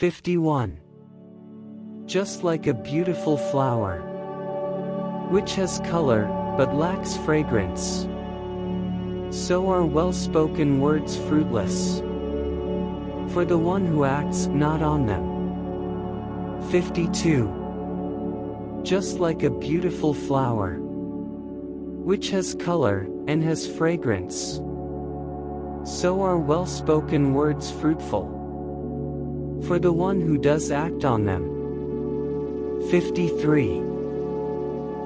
51. Just like a beautiful flower, which has color, but lacks fragrance, so are well-spoken words fruitless, for the one who acts not on them. 52. Just like a beautiful flower, which has color, and has fragrance, so are well-spoken words fruitful, for the one who does act on them. 53.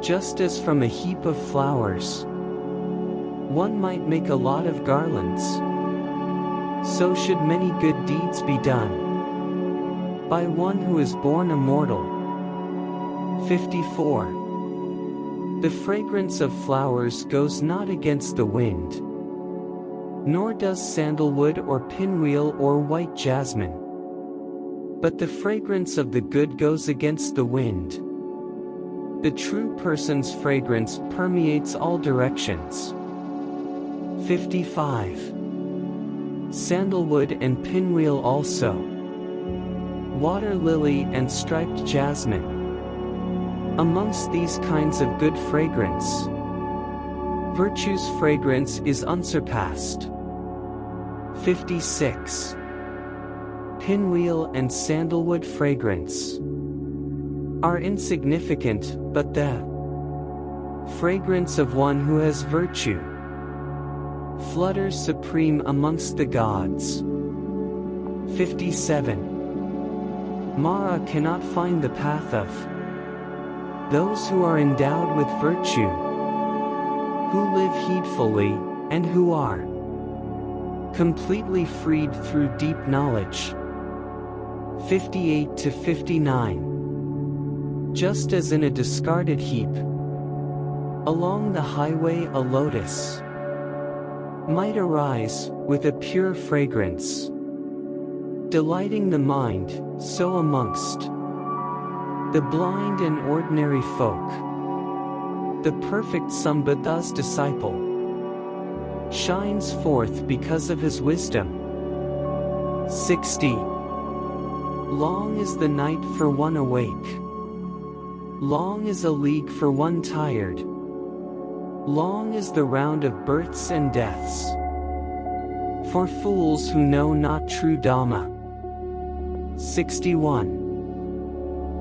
Just as from a heap of flowers one might make a lot of garlands, so should many good deeds be done by one who is born immortal. 54. The fragrance of flowers goes not against the wind, nor does sandalwood or pinwheel or white jasmine, but the fragrance of the good goes against the wind. The true person's fragrance permeates all directions. 55. Sandalwood and pinwheel also, water lily and striped jasmine, amongst these kinds of good fragrance, virtue's fragrance is unsurpassed. 56. Pinwheel and sandalwood fragrance are insignificant, but the fragrance of one who has virtue flutters supreme amongst the gods. 57. Mara cannot find the path of those who are endowed with virtue, who live heedfully, and who are completely freed through deep knowledge. 58 to 59. Just as in a discarded heap along the highway a lotus might arise with a pure fragrance, delighting the mind, so amongst the blind and ordinary folk, the perfect Sambhuddha's disciple shines forth because of his wisdom. 60. Long is the night for one awake, long is a league for one tired, long is the round of births and deaths, for fools who know not true Dhamma. 61.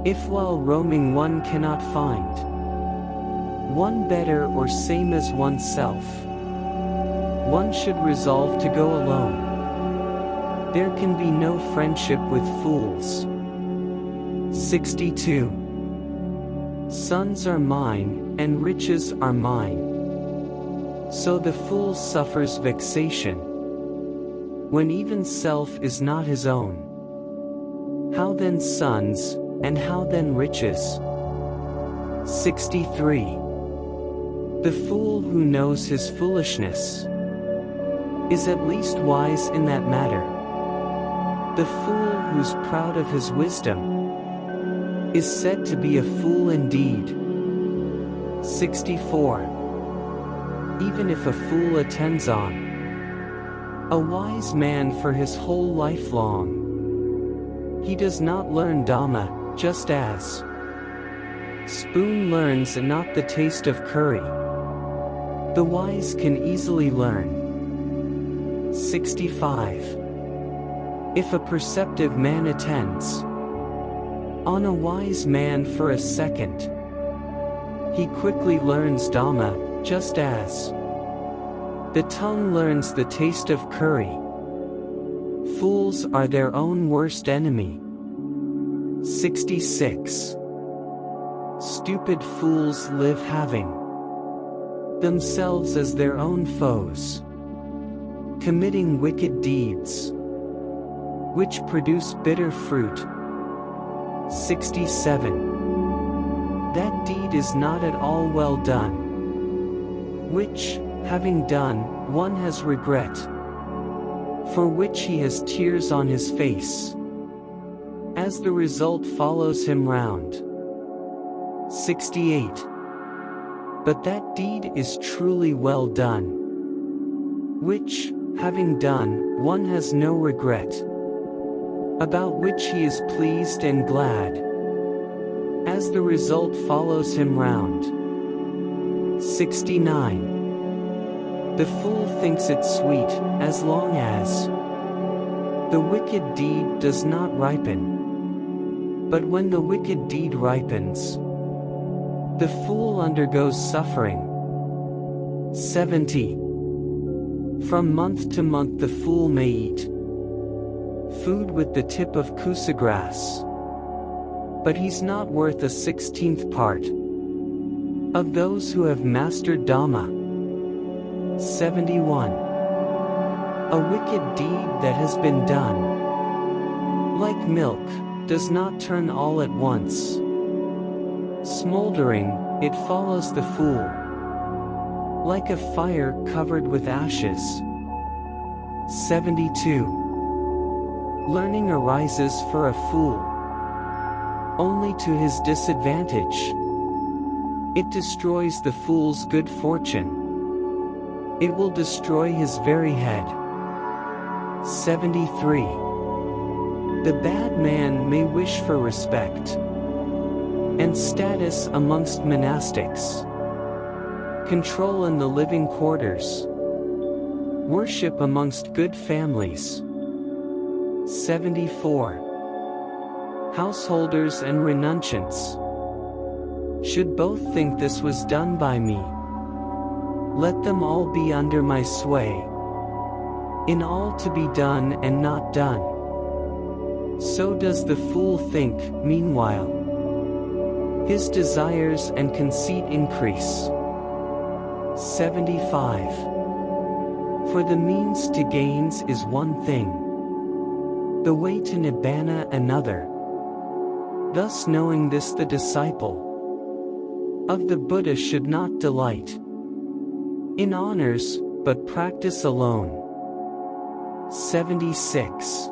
If while roaming one cannot find one better or same as oneself, one should resolve to go alone. There can be no friendship with fools. 62. Sons are mine, and riches are mine, so the fool suffers vexation when even self is not his own. How then sons, and how then riches? 63. The fool who knows his foolishness is at least wise in that matter. The fool who's proud of his wisdom is said to be a fool indeed. 64. Even if a fool attends on a wise man for his whole life long, he does not learn Dhamma, just as spoon learns not the taste of curry. The wise can easily learn. 65. If a perceptive man attends on a wise man for a second, he quickly learns Dhamma, just as the tongue learns the taste of curry. Fools are their own worst enemy. 66. Stupid fools live having themselves as their own foes, committing wicked deeds, which produce bitter fruit. 67. That deed is not at all well done, which, having done, one has regret, for which he has tears on his face, as the result follows him round. 68. But that deed is truly well done, which, having done, one has no regret, about which he is pleased and glad, as the result follows him round. 69. The fool thinks it sweet, as long as the wicked deed does not ripen. But when the wicked deed ripens, the fool undergoes suffering. 70. From month to month the fool may eat food with the tip of kusa grass, but he's not worth a 16th part of those who have mastered Dhamma. 71. A wicked deed that has been done, like milk, does not turn all at once. Smoldering, it follows the fool, like a fire covered with ashes. 72. Learning arises for a fool only to his disadvantage. It destroys the fool's good fortune. It will destroy his very head. 73. The bad man may wish for respect and status amongst monastics, control in the living quarters, worship amongst good families. 74. Householders and renunciants should both think this was done by me. Let them all be under my sway, in all to be done and not done. So does the fool think, meanwhile. His desires and conceit increase. 75. For the means to gains is one thing, the way to nibbana another. Thus knowing this, the disciple of the Buddha should not delight in honors, but practice alone. 76.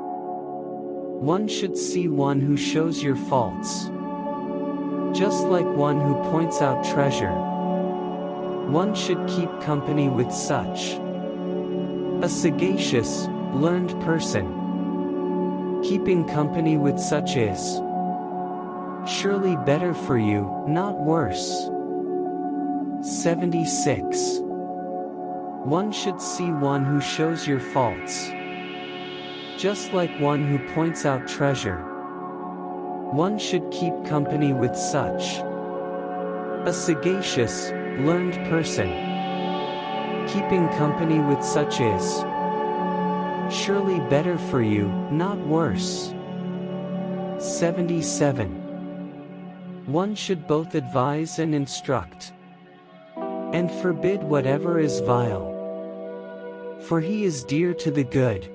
One should see one who shows your faults, just like one who points out treasure. One should keep company with such a sagacious, learned person. Keeping company with such is surely better for you, not worse. 76. One should see one who shows your faults, just like one who points out treasure. One should keep company with such a sagacious, learned person. Keeping company with such is surely better for you, not worse. 77. One should both advise and instruct, and forbid whatever is vile. For he is dear to the good,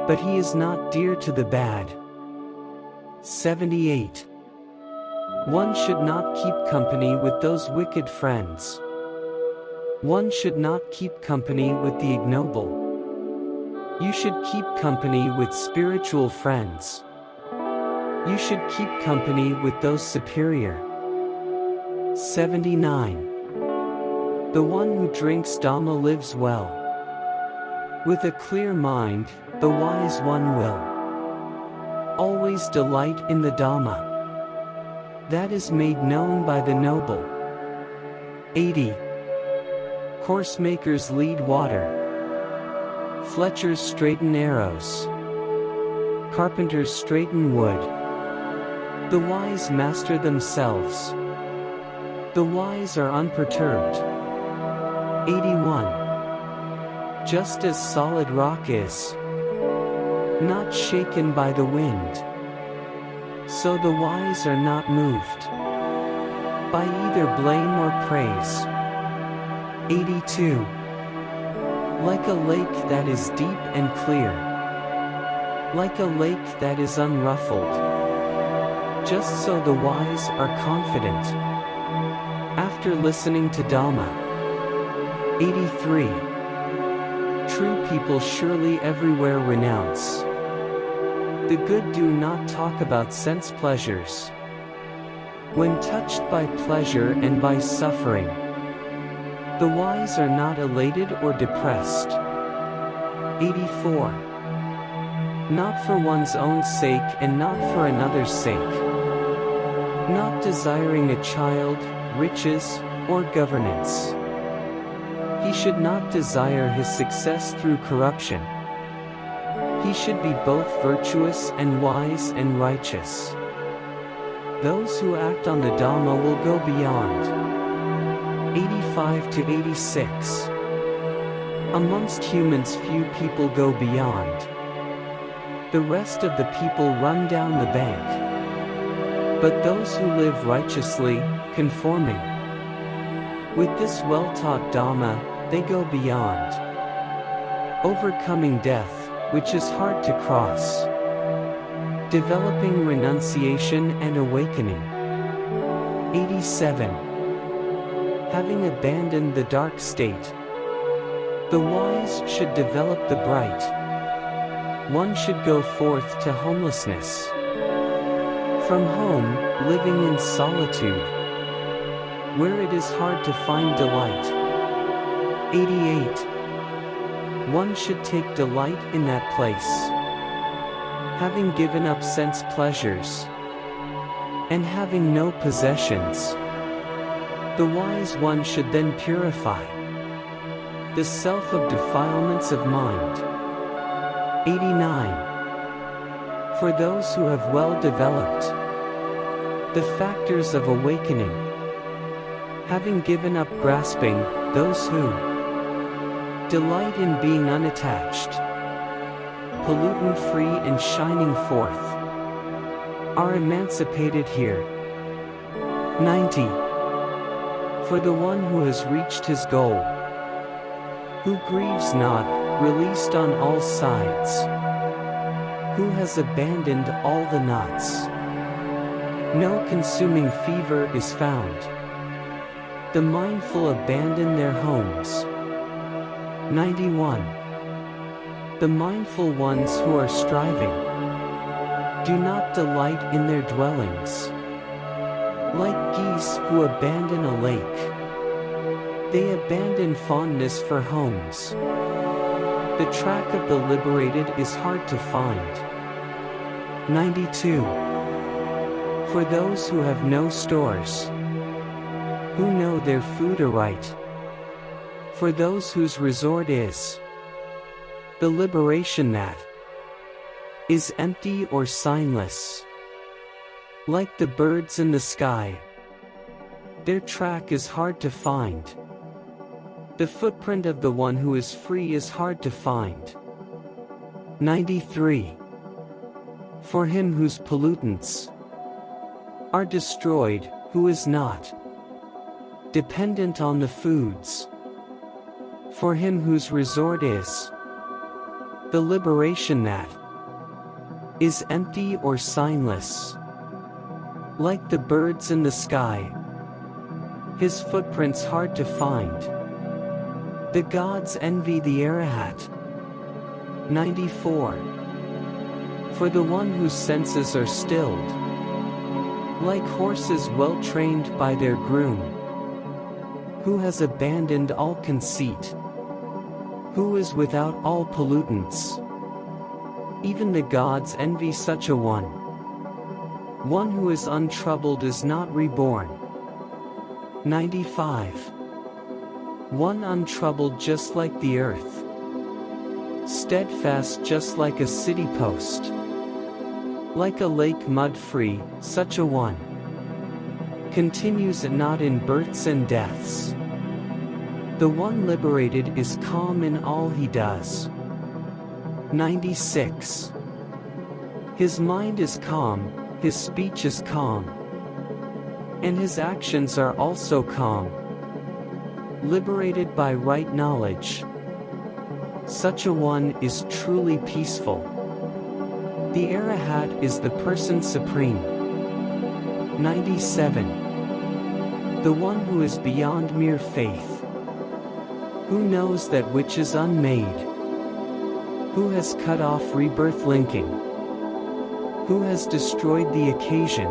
but he is not dear to the bad. 78. One should not keep company with those wicked friends. One should not keep company with the ignoble. You should keep company with spiritual friends. You should keep company with those superior. 79. The one who drinks Dhamma lives well. With a clear mind, the wise one will always delight in the Dhamma that is made known by the noble. 80. Course-makers lead water. Fletchers straighten arrows. Carpenters straighten wood. The wise master themselves. The wise are unperturbed. 81. Just as solid rock is not shaken by the wind, so the wise are not moved by either blame or praise. 82. Like a lake that is deep and clear, like a lake that is unruffled, just so the wise are confident after listening to Dhamma. 83. True people surely everywhere renounce the good, do not talk about sense pleasures. When touched by pleasure and by suffering, the wise are not elated or depressed. 84. not for one's own sake and not for another's sake, not desiring a child, riches, or governance. He should not desire his success through corruption. He should be both virtuous and wise and righteous. Those who act on the Dhamma will go beyond. 85 to 86. Amongst humans few people go beyond. The rest of the people run down the bank. But those who live righteously, conforming with this well-taught Dhamma, they go beyond. Overcoming death, which is hard to cross. Developing renunciation and awakening. 87. Having abandoned the dark state, the wise should develop the bright. One should go forth to homelessness. From home, living in solitude, where it is hard to find delight. 88. One should take delight in that place. Having given up sense pleasures, and having no possessions, the wise one should then purify the self of defilements of mind. 89. For those who have well developed the factors of awakening, having given up grasping, those who delight in being unattached, pollutant-free and shining forth, are emancipated here. 90. For the one who has reached his goal, who grieves not, released on all sides, who has abandoned all the knots, no consuming fever is found. The mindful abandon their homes. 91. The mindful ones who are striving do not delight in their dwellings. Like geese who abandon a lake, they abandon fondness for homes. The track of the liberated is hard to find. 92. For those who have no stores, who know their food aright, for those whose resort is the liberation that is empty or signless, like the birds in the sky, their track is hard to find. The footprint of the one who is free is hard to find. 93. For him whose pollutants are destroyed, who is not dependent on the foods, for him whose resort is the liberation that is empty or signless, like the birds in the sky, his footprints hard to find. The gods envy the Arahat. 94. For the one whose senses are stilled, like horses well trained by their groom, who has abandoned all conceit, who is without all pollutants, even the gods envy such a one. One who is untroubled is not reborn. 95. One untroubled just like the earth, steadfast just like a city post, like a lake mud-free, such a one continues not in births and deaths. The one liberated is calm in all he does. 96. His mind is calm, his speech is calm, and his actions are also calm. Liberated by right knowledge, such a one is truly peaceful. The Arahat is the person supreme. 97. The one who is beyond mere faith, who knows that which is unmade, who has cut off rebirth linking, who has destroyed the occasion,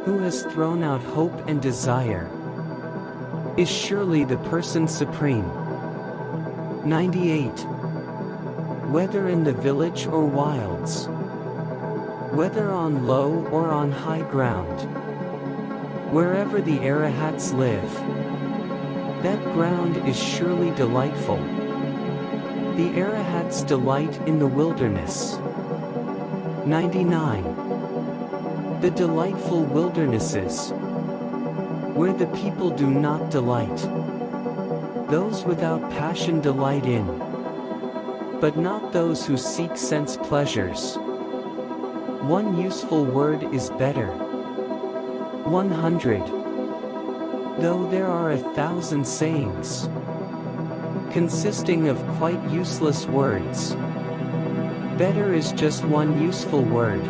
who has thrown out hope and desire, is surely the person supreme. 98. whether in the village or wilds, whether on low or on high ground. Wherever the arahats live, that ground is surely delightful. The arahats delight in the wilderness. 99. The delightful wildernesses, where the people do not delight. Those without passion delight in, but not those who seek sense pleasures. One useful word is better. 100. Though there are 1,000 sayings, consisting of quite useless words, better is just one useful word,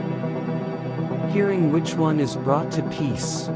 hearing which one is brought to peace.